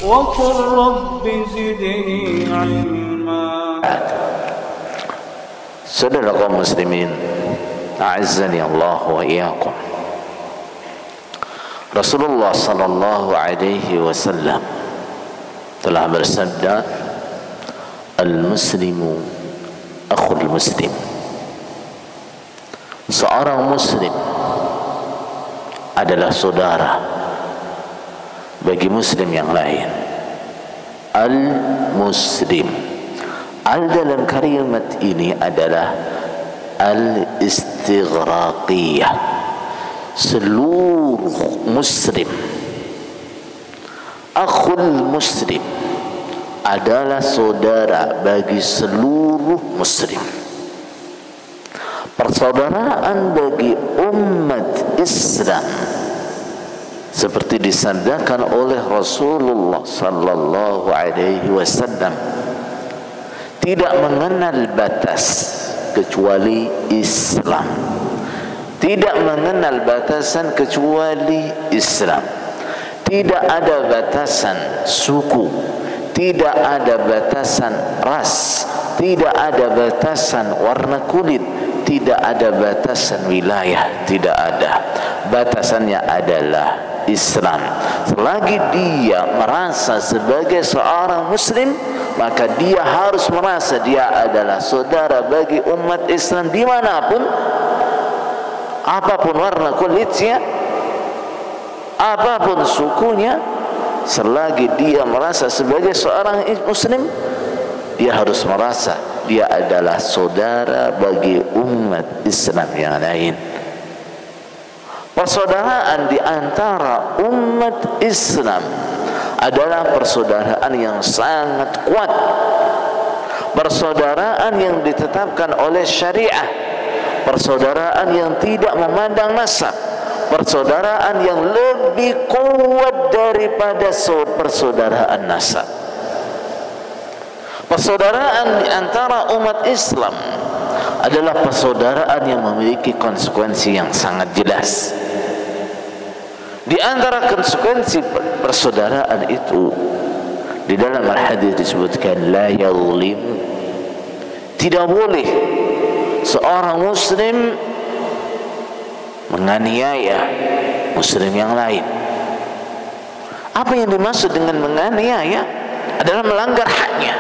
وقل رب زدني علما. Saudara kaum muslimin, a'azzani Allah wa iyyakum. Rasulullah sallallahu alaihi wasallam telah bersabda, al-muslimu akhul muslim. Seorang muslim adalah saudara bagi muslim yang lain. Al-muslim, al dalam kalimat ini adalah al-istighraqiyah, seluruh muslim. Akhul muslim adalah saudara bagi seluruh muslim. Persaudaraan bagi umat Islam seperti disabdakan oleh Rasulullah sallallahu alaihi wasallam tidak mengenal batas kecuali Islam. Tidak mengenal batasan kecuali Islam. Tidak ada batasan suku, tidak ada batasan ras, tidak ada batasan warna kulit, tidak ada batasan wilayah, tidak ada. Batasannya adalah Islam. Selagi dia merasa sebagai seorang muslim, maka dia harus merasa dia adalah saudara bagi umat Islam dimanapun, apapun warna kulitnya, apapun sukunya. Selagi dia merasa sebagai seorang muslim, dia harus merasa dia adalah saudara bagi umat Islam yang lain. Persaudaraan di antara umat Islam adalah persaudaraan yang sangat kuat, persaudaraan yang ditetapkan oleh syariah, persaudaraan yang tidak memandang nasab, persaudaraan yang lebih kuat daripada persaudaraan nasab. Persaudaraan di antara umat Islam adalah persaudaraan yang memiliki konsekuensi yang sangat jelas. Di antara konsekuensi persaudaraan itu, di dalam al-hadis disebutkan la yazlimu, tidak boleh seorang muslim menganiaya muslim yang lain. Apa yang dimaksud dengan menganiaya adalah melanggar haknya.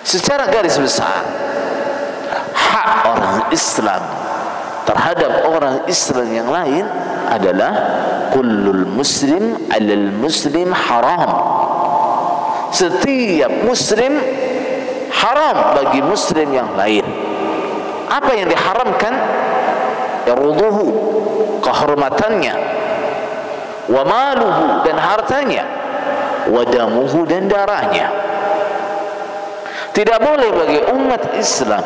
Secara garis besar, hak orang Islam terhadap orang Islam yang lain adalah kullul muslim alal muslim haram. Setiap muslim haram bagi muslim yang lain. Apa yang diharamkan? Iruduhu, kehormatannya, wa maluhu, dan hartanya, wa damuhu, dan darahnya. Tidak boleh bagi umat Islam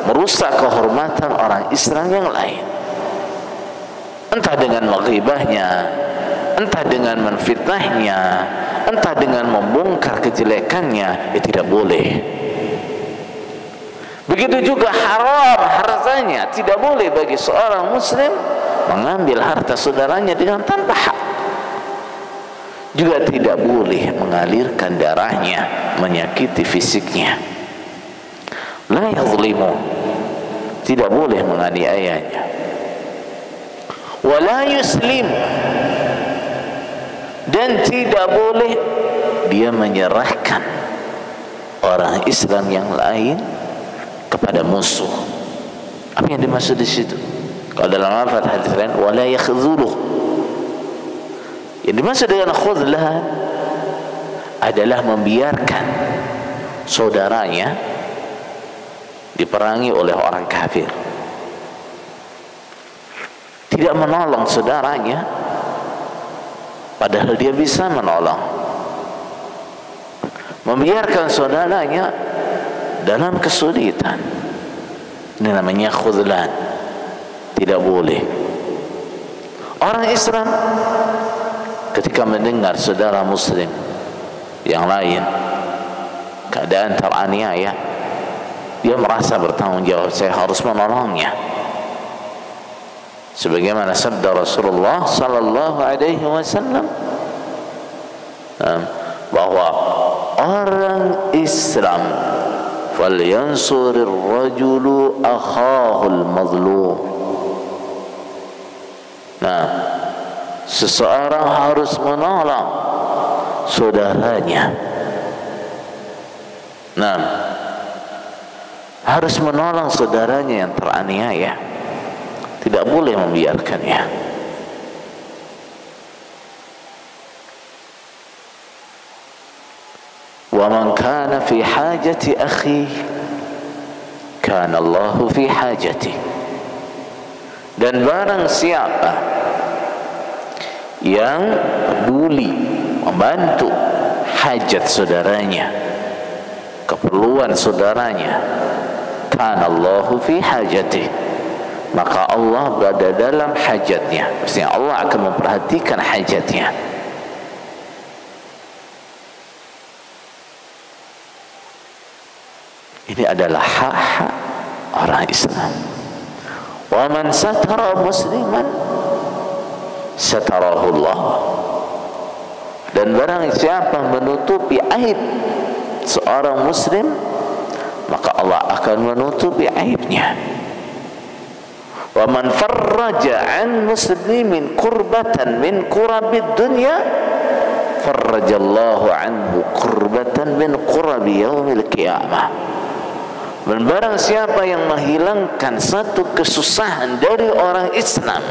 merusak kehormatan orang Islam yang lain, entah dengan menghibahnya, entah dengan menfitnahnya, entah dengan membongkar kejelekannya. Tidak boleh. Begitu juga haram hartanya. Tidak boleh bagi seorang muslim mengambil harta saudaranya dengan tanpa hak. Juga tidak boleh mengalirkan darahnya, menyakiti fisiknya. La yazlimu, tidak boleh menganiayanya. Wa la yuslim, dan tidak boleh dia menyerahkan orang Islam yang lain kepada musuh. Apa yang dimaksud di situ? Kalau dalam lafaz hadis lain, wa la yakhzuluh, yang dimaksud dengan khuzlah adalah membiarkan saudaranya diperangi oleh orang kafir, tidak menolong saudaranya padahal dia bisa menolong, membiarkan saudaranya dalam kesulitan. Ini namanya khuzlan. Tidak boleh. Orang Islam ketika mendengar saudara muslim yang lain keadaan teraniaya, dia merasa bertanggung jawab, saya harus menolongnya. Sebagaimana sabda Rasulullah sallallahu alaihi wasallam, bahwa orang Islam falyansurir rajulu akhahul mazlum. Nah, seseorang harus menolong saudaranya. Nah, harus menolong saudaranya yang teraniaya, tidak boleh membiarkannya. Wa man kana fi hajati akhi kana Allahu fi hajati. Dan barang siapa yang peduli membantu hajat saudaranya, keperluan saudaranya, kana Allahu fi hajati, maka Allah berada dalam hajatnya. Maksudnya Allah akan memperhatikan hajatnya. Ini adalah hak-hak orang Islam. Wa man satara musliman satarahu Allah. Dan barang siapa menutupi aib seorang muslim, maka Allah akan menutupi aibnya. Wa man farraja an muslimin kurbatan min kurabid dunya farrajallahu anhu kurbatan min kurabi yaumil qiyamah. Dan barang siapa yang menghilangkan satu kesusahan dari orang Islam,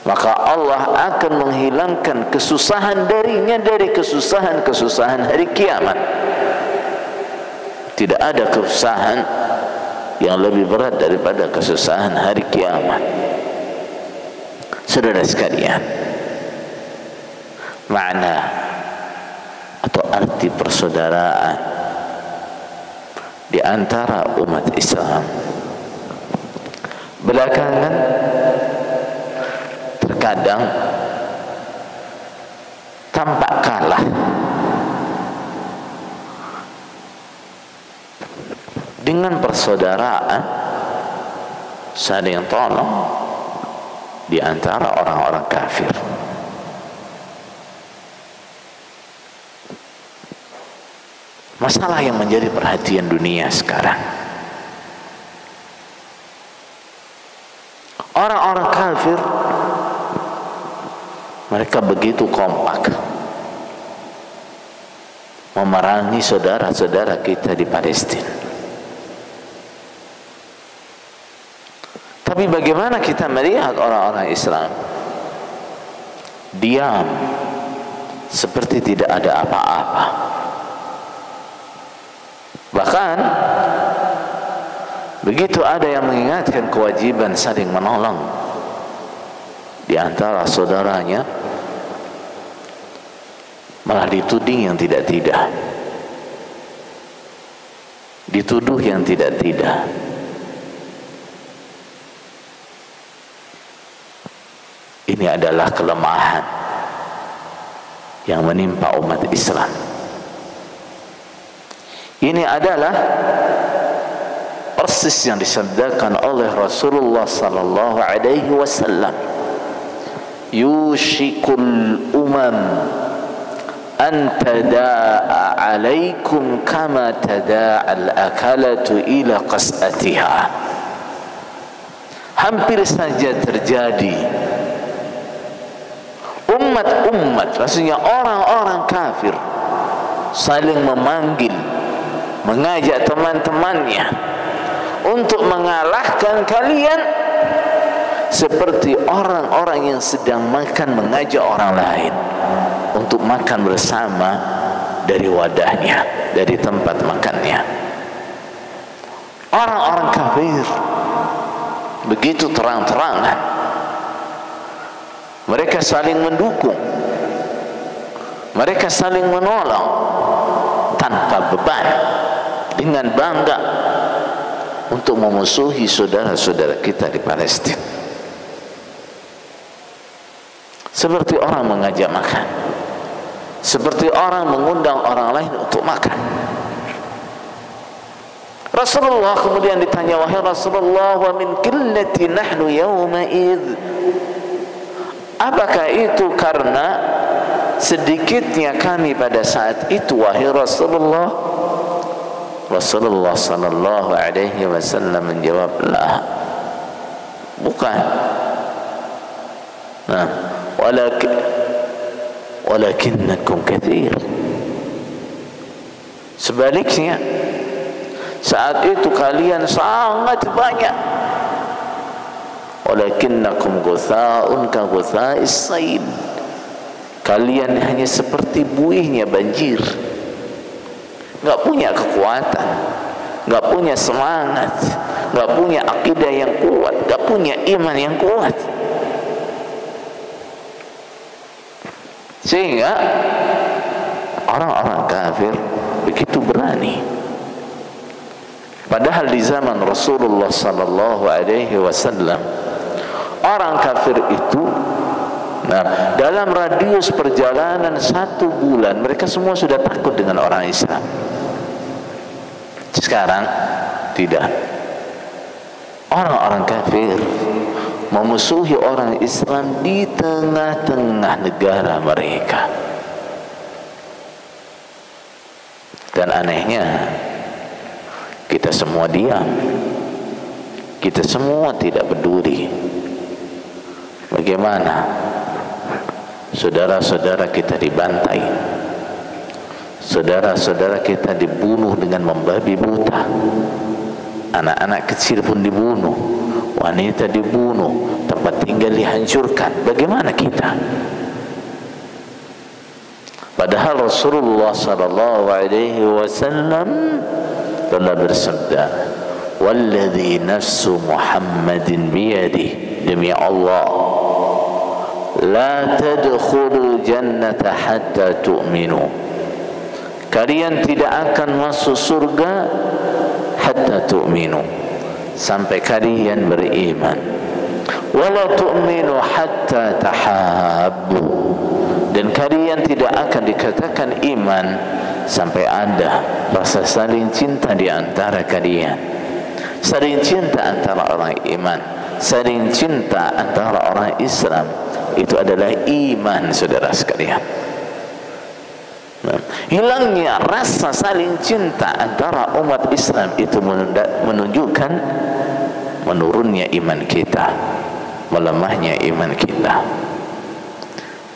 maka Allah akan menghilangkan kesusahan darinya dari kesusahan-kesusahan hari kiamat. Tidak ada kesusahan yang lebih berat daripada kesusahan hari kiamat. Saudara sekalian, makna atau arti persaudaraan di antara umat Islam belakangan terkadang tampak kalah dengan persaudaraan saling tolong di antara orang-orang kafir. Masalah yang menjadi perhatian dunia sekarang, orang-orang kafir mereka begitu kompak memerangi saudara-saudara kita di Palestina. Tapi bagaimana kita melihat orang-orang Islam diam seperti tidak ada apa-apa. Bahkan begitu ada yang mengingatkan kewajiban saling menolong di antara saudaranya, malah dituding yang tidak-tidak, dituduh yang tidak-tidak. Ini adalah kelemahan yang menimpa umat Islam. Ini adalah persis yang disabdakan oleh Rasulullah sallallahu alaihi wasallam, yushikul umam an tadaa alaikum kama tadaa al-akalatu ila qas'atiha. Hampir saja terjadi umat-umat, maksudnya orang-orang kafir, saling memanggil, mengajak teman-temannya untuk mengalahkan kalian seperti orang-orang yang sedang makan mengajak orang lain untuk makan bersama dari wadahnya, dari tempat makannya. Orang-orang kafir begitu terang-terangan mereka saling mendukung, mereka saling menolong tanpa beban, dengan bangga untuk memusuhi saudara-saudara kita di Palestina. Seperti orang mengajak makan, seperti orang mengundang orang lain untuk makan. Rasulullah kemudian ditanya, wahai Rasulullah, wa min qillati nahnu yawma id, apakah itu karena sedikitnya kami pada saat itu wahai Rasulullah. Rasulullah sallallahu alaihi wasallam menjawab, la, bukan. Nah, walakinnakum katsir. Sebaliknya, saat itu kalian sangat banyak. Walakinnakum ghutha'un ka ghutha'is sail. Kalian hanya seperti buihnya banjir, nggak punya kekuatan, nggak punya semangat, nggak punya akidah yang kuat, nggak punya iman yang kuat, sehingga orang-orang kafir begitu berani. Padahal di zaman Rasulullah sallallahu alaihi wasallam, orang kafir itu, nah, dalam radius perjalanan 1 bulan mereka semua sudah takut dengan orang Islam. Sekarang tidak. Orang-orang kafir memusuhi orang Islam di tengah-tengah negara mereka. Dan anehnya, kita semua diam. Kita semua tidak peduli. Bagaimana saudara-saudara kita dibantai, saudara-saudara kita dibunuh dengan membabi buta, anak-anak kecil pun dibunuh, wanita dibunuh, tempat tinggal dihancurkan. Bagaimana kita? Padahal Rasulullah sallallahu alaihi wasallam telah bersabda, "Walladzi nafsu Muhammadin biyadihi," demi Allah, la tadkhulu jannata hatta tu'minu. Kalian tidak akan masuk surga hatta tu'minu, sampai kalian beriman. Wala tu'minu hatta tahabbu, dan kalian tidak akan dikatakan iman sampai ada rasa saling cinta di antara kalian. Saling cinta antara orang iman, saling cinta antara orang Islam, itu adalah iman, saudara sekalian. Hilangnya rasa saling cinta antara umat Islam itu menunjukkan menurunnya iman kita, melemahnya iman kita.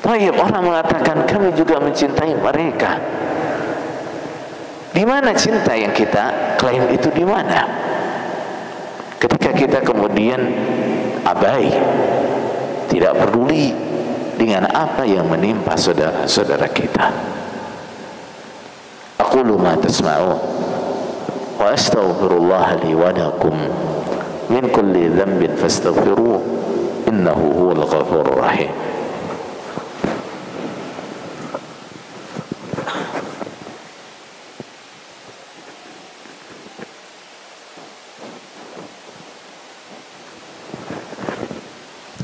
Baik, orang mengatakan kami juga mencintai mereka. Di mana cinta yang kita klaim itu, di mana? Ketika kita kemudian abai, tidak peduli dengan apa yang menimpa saudara-saudara kita. Aqulu ma tasma'un wa astaghfirullah li wa lakum min kulli dhanbin fastaghfiruhu innahu huwal ghafurur rahim.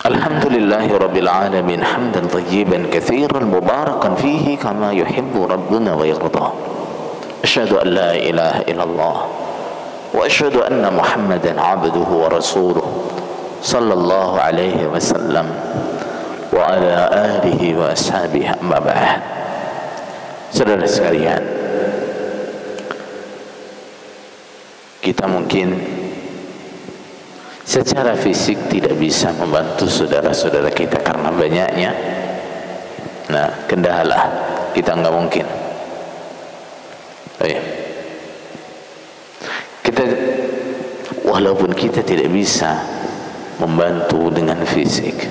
Alhamdulillahi Rabbil Alamin, hamdan tayyiban kathiran mubarakan fihi kama yuhibbu Rabbuna wa yarda. Asyhadu an la ilaha illallah wa asyhadu anna Muhammadan abduhu wa rasuluh sallallahu alaihi wasallam wa ala alihi wa ashabihi, amma ba'd. Saudara sekalian, kita mungkin secara fisik tidak bisa membantu saudara-saudara kita karena banyaknya. Nah, kendala kita nggak mungkin. Kita, walaupun kita tidak bisa membantu dengan fisik,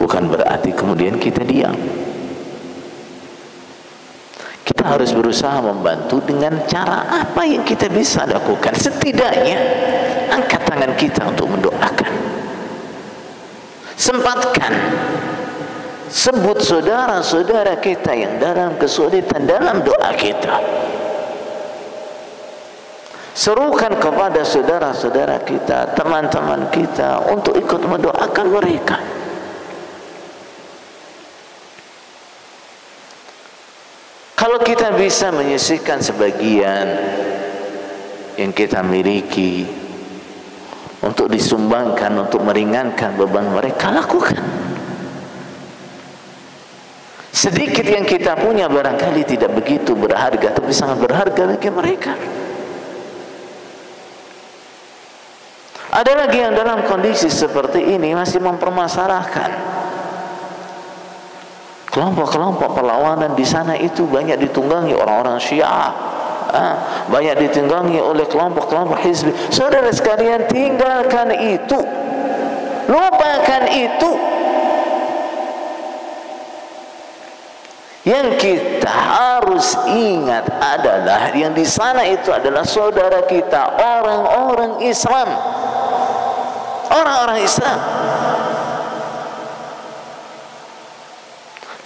bukan berarti kemudian kita diam. Kita harus berusaha membantu dengan cara apa yang kita bisa lakukan. Setidaknya angkat tangan kita untuk mendoakan. Sempatkan, sebut saudara-saudara kita yang dalam kesulitan dalam doa kita. Serukan kepada saudara-saudara kita, teman-teman kita, untuk ikut mendoakan mereka. Kalau kita bisa menyisihkan sebagian yang kita miliki untuk disumbangkan, untuk meringankan beban mereka, lakukan. sedikit yang kita punya barangkali tidak begitu berharga, tapi sangat berharga bagi mereka. Ada lagi yang dalam kondisi seperti ini masih mempermasalahkan. Kelompok-kelompok perlawanan di sana itu banyak ditunggangi orang-orang Syiah, banyak ditunggangi oleh kelompok-kelompok hizbi. Saudara sekalian, tinggalkan itu, lupakan itu. Yang kita harus ingat adalah yang di sana itu adalah saudara kita, orang-orang Islam. Orang-orang Islam.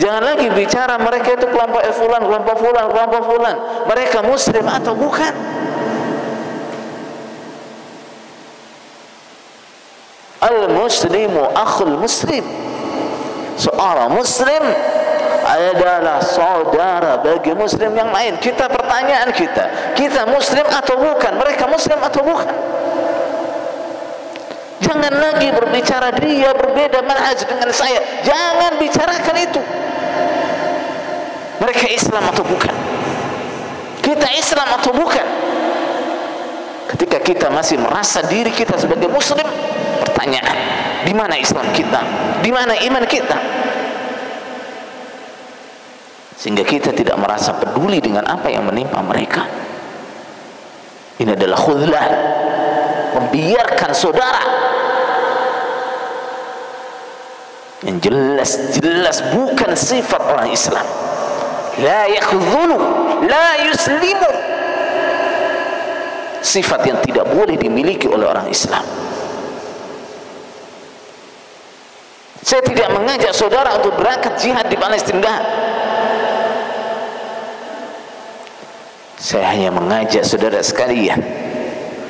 Jangan lagi bicara mereka itu kelompok fulan, kelompok fulan, kelompok fulan. Mereka muslim atau bukan? Al-muslimu akhul muslim. Seorang muslim adalah saudara bagi muslim yang lain. Kita pertanyaan kita muslim atau bukan? Mereka muslim atau bukan? Jangan lagi berbicara dia berbeda manhaj dengan saya. Jangan bicarakan itu. Mereka Islam atau bukan? Kita Islam atau bukan? Ketika kita masih merasa diri kita sebagai muslim, pertanyaan, di mana Islam kita? Di mana iman kita? Sehingga kita tidak merasa peduli dengan apa yang menimpa mereka. Ini adalah khudlan, membiarkan saudara yang jelas-jelas bukan sifat orang Islam. La yakhdhulu, la yuslimu. Sifat yang tidak boleh dimiliki oleh orang Islam. Saya tidak mengajak saudara untuk berangkat jihad di Palestina. Saya hanya mengajak saudara sekalian,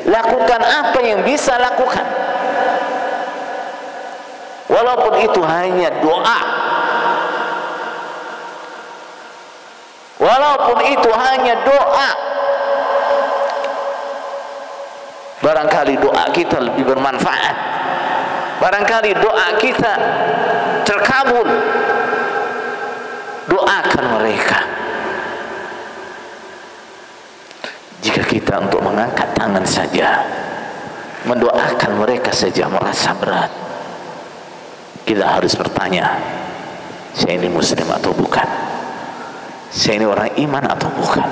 lakukan apa yang bisa lakukan. Walaupun itu hanya doa, walaupun itu hanya doa, barangkali doa kita lebih bermanfaat, barangkali doa kita terkabul. Doakan mereka. Jika kita untuk mengangkat tangan saja, mendoakan mereka saja merasa berat, kita harus bertanya, saya ini muslim atau bukan? Saya ini orang iman atau bukan?